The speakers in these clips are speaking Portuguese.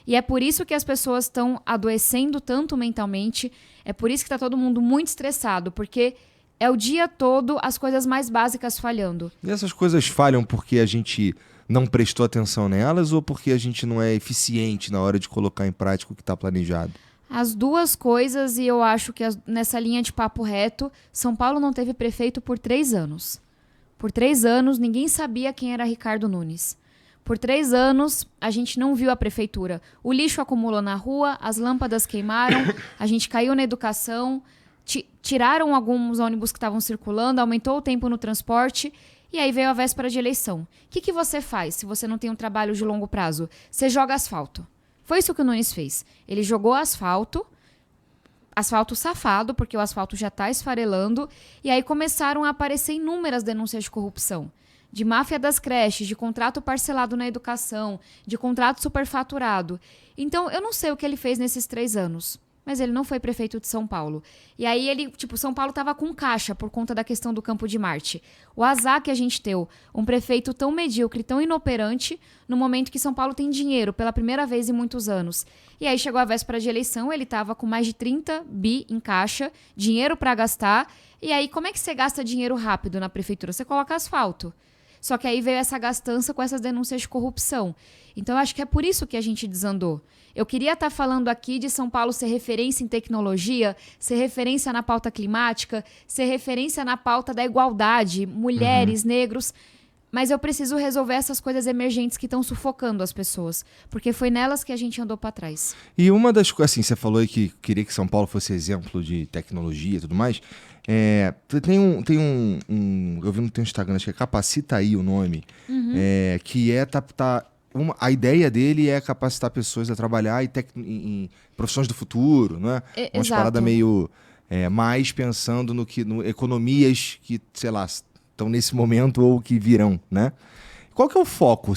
E é por isso que as pessoas estão adoecendo tanto mentalmente, é por isso que está todo mundo muito estressado, porque é o dia todo as coisas mais básicas falhando. E essas coisas falham porque a gente não prestou atenção nelas ou porque a gente não é eficiente na hora de colocar em prática o que está planejado? As duas coisas, e eu acho que nessa linha de papo reto, São Paulo não teve prefeito por 3 anos. Por 3 anos, ninguém sabia quem era Ricardo Nunes. Por 3 anos, a gente não viu a prefeitura. O lixo acumulou na rua, as lâmpadas queimaram, a gente caiu na educação, tiraram alguns ônibus que estavam circulando, aumentou o tempo no transporte, e aí veio a véspera de eleição. O que você faz se você não tem um trabalho de longo prazo? Você joga asfalto. Foi isso que o Nunes fez. Ele jogou asfalto safado, porque o asfalto já está esfarelando, e aí começaram a aparecer inúmeras denúncias de corrupção. De máfia das creches, de contrato parcelado na educação, de contrato superfaturado. Então, eu não sei o que ele fez nesses 3 anos, mas ele não foi prefeito de São Paulo. E aí São Paulo estava com caixa por conta da questão do Campo de Marte. O azar que a gente deu, um prefeito tão medíocre, tão inoperante, no momento que São Paulo tem dinheiro pela primeira vez em muitos anos. E aí chegou a véspera de eleição, ele estava com mais de 30 bi em caixa, dinheiro para gastar. E aí, como é que você gasta dinheiro rápido na prefeitura? Você coloca asfalto. Só que aí veio essa gastança com essas denúncias de corrupção. Então, eu acho que é por isso que a gente desandou. Eu queria estar falando aqui de São Paulo ser referência em tecnologia, ser referência na pauta climática, ser referência na pauta da igualdade, mulheres, negros, mas eu preciso resolver essas coisas emergentes que estão sufocando as pessoas, porque foi nelas que a gente andou para trás. E uma das coisas, assim, você falou aí que queria que São Paulo fosse exemplo de tecnologia e tudo mais. Eu vi no teu Instagram, acho que é Capacita aí o nome, que a ideia dele é capacitar pessoas a trabalhar em profissões do futuro, não é? Uma parada meio mais pensando no economias que, sei lá, estão nesse momento ou que virão, né? Qual que é o foco?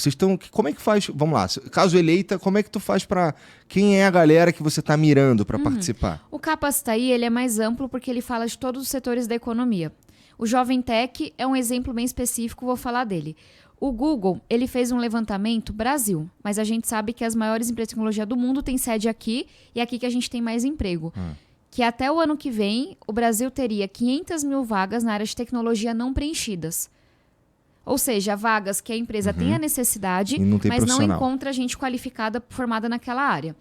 Como é que faz? Vamos lá, caso eleita, como é que tu faz para quem é a galera que você está mirando para participar? O Capacitaí, ele é mais amplo porque ele fala de todos os setores da economia. O Jovem Tech é um exemplo bem específico, vou falar dele. O Google, ele fez um levantamento Brasil, mas a gente sabe que as maiores empresas de tecnologia do mundo têm sede aqui e é aqui que a gente tem mais emprego. Que até o ano que vem, o Brasil teria 500 mil vagas na área de tecnologia não preenchidas. Ou seja, vagas que a empresa tem a necessidade, mas não encontra gente qualificada formada naquela área.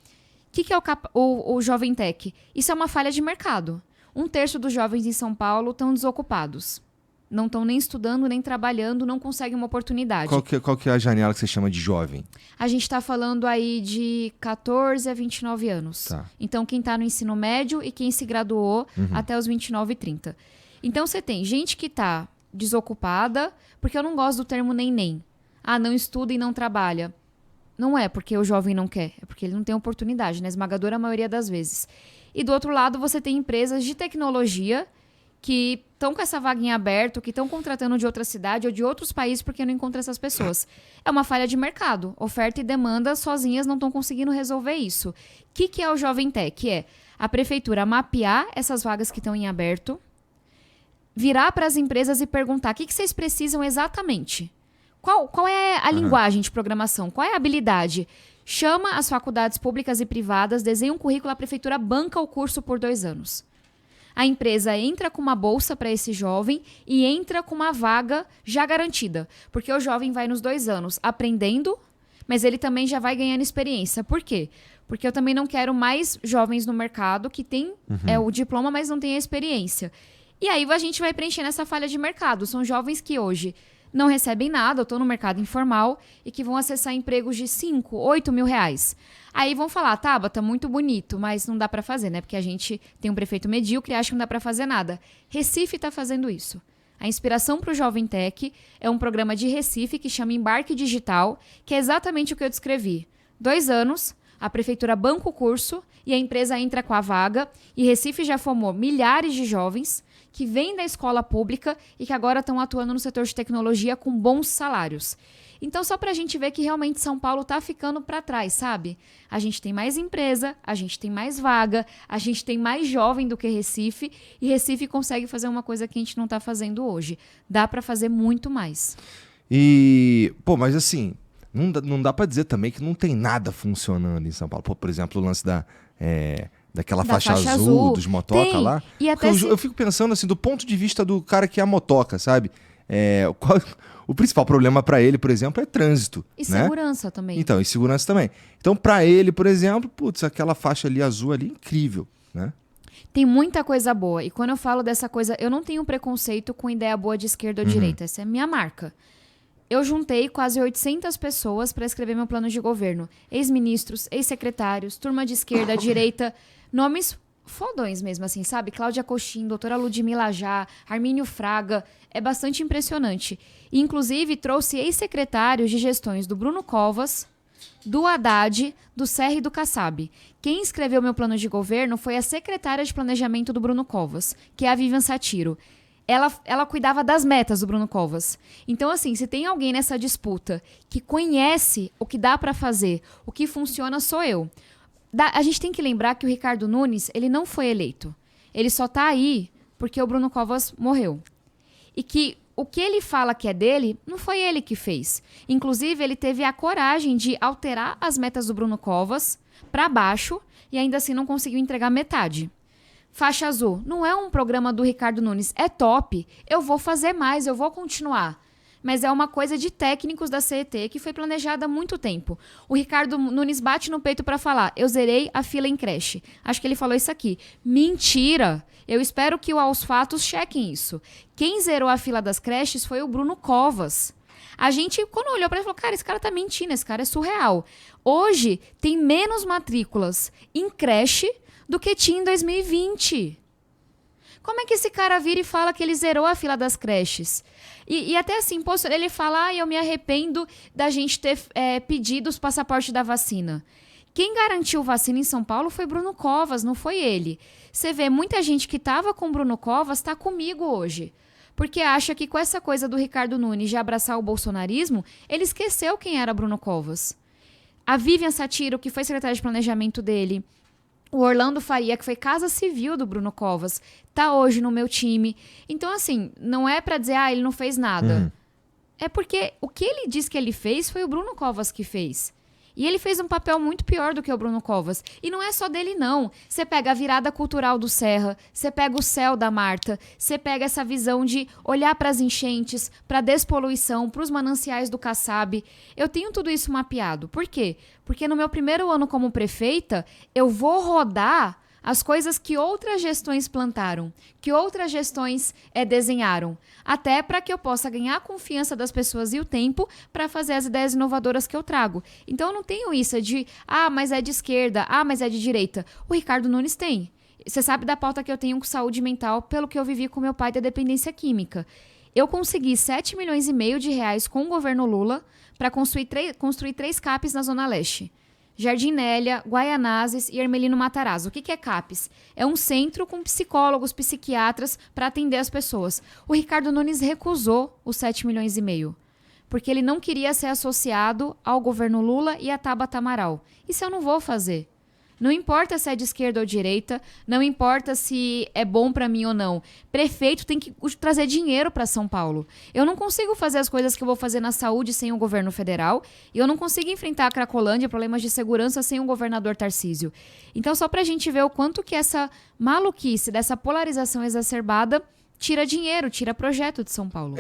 O que é o Jovem Tech? Isso é uma falha de mercado. 1/3 dos jovens em São Paulo estão desocupados. Não estão nem estudando, nem trabalhando, não conseguem uma oportunidade. Qual que é a janela que você chama de jovem? A gente está falando aí de 14 a 29 anos. Tá. Então, quem está no ensino médio e quem se graduou até os 29 e 30. Então, você tem gente que está desocupada, porque eu não gosto do termo nem. Não estuda e não trabalha. Não é porque o jovem não quer, é porque ele não tem oportunidade, na esmagadora maioria das vezes. E do outro lado, você tem empresas de tecnologia que estão com essa vaga em aberto, que estão contratando de outra cidade ou de outros países porque não encontram essas pessoas. É uma falha de mercado. Oferta e demanda sozinhas não estão conseguindo resolver isso. O que é o Jovem Tech? É a prefeitura mapear essas vagas que estão em aberto, virar para as empresas e perguntar o que vocês precisam exatamente. Qual é a linguagem de programação? Qual é a habilidade? Chama as faculdades públicas e privadas, desenha um currículo, a prefeitura banca o curso por 2 anos. A empresa entra com uma bolsa para esse jovem e entra com uma vaga já garantida. Porque o jovem vai nos 2 anos aprendendo, mas ele também já vai ganhando experiência. Por quê? Porque eu também não quero mais jovens no mercado que têm o diploma, mas não têm a experiência. E aí a gente vai preenchendo essa falha de mercado. São jovens que hoje não recebem nada, ou estão no mercado informal, e que vão acessar empregos de 5, 8 mil reais. Aí vão falar, Tabata, muito bonito, mas não dá para fazer, né? Porque a gente tem um prefeito medíocre e acha que não dá para fazer nada. Recife está fazendo isso. A inspiração para o Jovem Tech é um programa de Recife que chama Embarque Digital, que é exatamente o que eu descrevi. 2 anos, a prefeitura banca o curso e a empresa entra com a vaga, e Recife já formou milhares de jovens que vêm da escola pública e que agora estão atuando no setor de tecnologia com bons salários. Então, só para a gente ver que realmente São Paulo está ficando para trás, sabe? A gente tem mais empresa, a gente tem mais vaga, a gente tem mais jovem do que Recife, e Recife consegue fazer uma coisa que a gente não está fazendo hoje. Dá para fazer muito mais. Mas assim, Não dá para dizer também que não tem nada funcionando em São Paulo. Por exemplo, o lance daquela faixa azul dos motoca lá. E até eu fico pensando assim, do ponto de vista do cara que é a motoca, sabe? O principal problema para ele, por exemplo, é trânsito. E né? segurança também. Então, e segurança também. Então, para ele, por exemplo, aquela faixa ali azul ali, incrível, né? Tem muita coisa boa. E quando eu falo dessa coisa, eu não tenho preconceito com ideia boa de esquerda ou direita. Essa é a minha marca. Eu juntei quase 800 pessoas para escrever meu plano de governo. Ex-ministros, ex-secretários, turma de esquerda, direita, nomes fodões mesmo, assim, sabe? Cláudia Coxim, doutora Ludmila Já, Armínio Fraga. É bastante impressionante. E, inclusive, trouxe ex-secretários de gestões do Bruno Covas, do Haddad, do Serra e do Kassab. Quem escreveu meu plano de governo foi a secretária de planejamento do Bruno Covas, que é a Vivian Satiro. Ela cuidava das metas do Bruno Covas. Então, assim, se tem alguém nessa disputa que conhece o que dá para fazer, o que funciona, sou eu. A gente tem que lembrar que o Ricardo Nunes, ele não foi eleito. Ele só tá aí porque o Bruno Covas morreu. E que o que ele fala que é dele, não foi ele que fez. Inclusive, ele teve a coragem de alterar as metas do Bruno Covas para baixo e ainda assim não conseguiu entregar metade. Faixa Azul, não é um programa do Ricardo Nunes, é top. Eu vou fazer mais, eu vou continuar. Mas é uma coisa de técnicos da CET que foi planejada há muito tempo. O Ricardo Nunes bate no peito para falar, eu zerei a fila em creche. Acho que ele falou isso aqui. Mentira! Eu espero que os fatos chequem isso. Quem zerou a fila das creches foi o Bruno Covas. A gente, quando olhou para ele, falou, cara, esse cara tá mentindo, esse cara é surreal. Hoje, tem menos matrículas em creche do que tinha em 2020. Como é que esse cara vira e fala que ele zerou a fila das creches? E até assim, ele fala, eu me arrependo da gente ter pedido os passaportes da vacina. Quem garantiu vacina em São Paulo foi Bruno Covas, não foi ele. Você vê, muita gente que estava com Bruno Covas está comigo hoje. Porque acha que com essa coisa do Ricardo Nunes de abraçar o bolsonarismo, ele esqueceu quem era Bruno Covas. A Vivian Satiro, que foi secretária de planejamento dele, o Orlando Faria, que foi Casa Civil do Bruno Covas, tá hoje no meu time. Então, assim, não é pra dizer, ele não fez nada. É porque o que ele diz que ele fez foi o Bruno Covas que fez. E ele fez um papel muito pior do que o Bruno Covas. E não é só dele, não. Você pega a virada cultural do Serra, você pega o céu da Marta, você pega essa visão de olhar para as enchentes, para a despoluição, para os mananciais do Kassab. Eu tenho tudo isso mapeado. Por quê? Porque no meu primeiro ano como prefeita, eu vou rodar as coisas que outras gestões plantaram, que outras gestões desenharam, até para que eu possa ganhar a confiança das pessoas e o tempo para fazer as ideias inovadoras que eu trago. Então eu não tenho isso de, mas é de esquerda, mas é de direita. O Ricardo Nunes tem. Você sabe da pauta que eu tenho com saúde mental pelo que eu vivi com meu pai da dependência química. Eu consegui 7,5 milhões de reais com o governo Lula para construir 3 CAPs na Zona Leste. Jardim Nélia, Guaianazes e Hermelino Matarazzo. O que é CAPES? É um centro com psicólogos, psiquiatras para atender as pessoas. O Ricardo Nunes recusou os 7,5 milhões, porque ele não queria ser associado ao governo Lula e a Tabata Amaral. Isso eu não vou fazer. Não importa se é de esquerda ou direita, não importa se é bom para mim ou não. Prefeito tem que trazer dinheiro para São Paulo. Eu não consigo fazer as coisas que eu vou fazer na saúde sem o governo federal e eu não consigo enfrentar a Cracolândia, problemas de segurança sem o governador Tarcísio. Então, só para a gente ver o quanto que essa maluquice, dessa polarização exacerbada, tira dinheiro, tira projeto de São Paulo.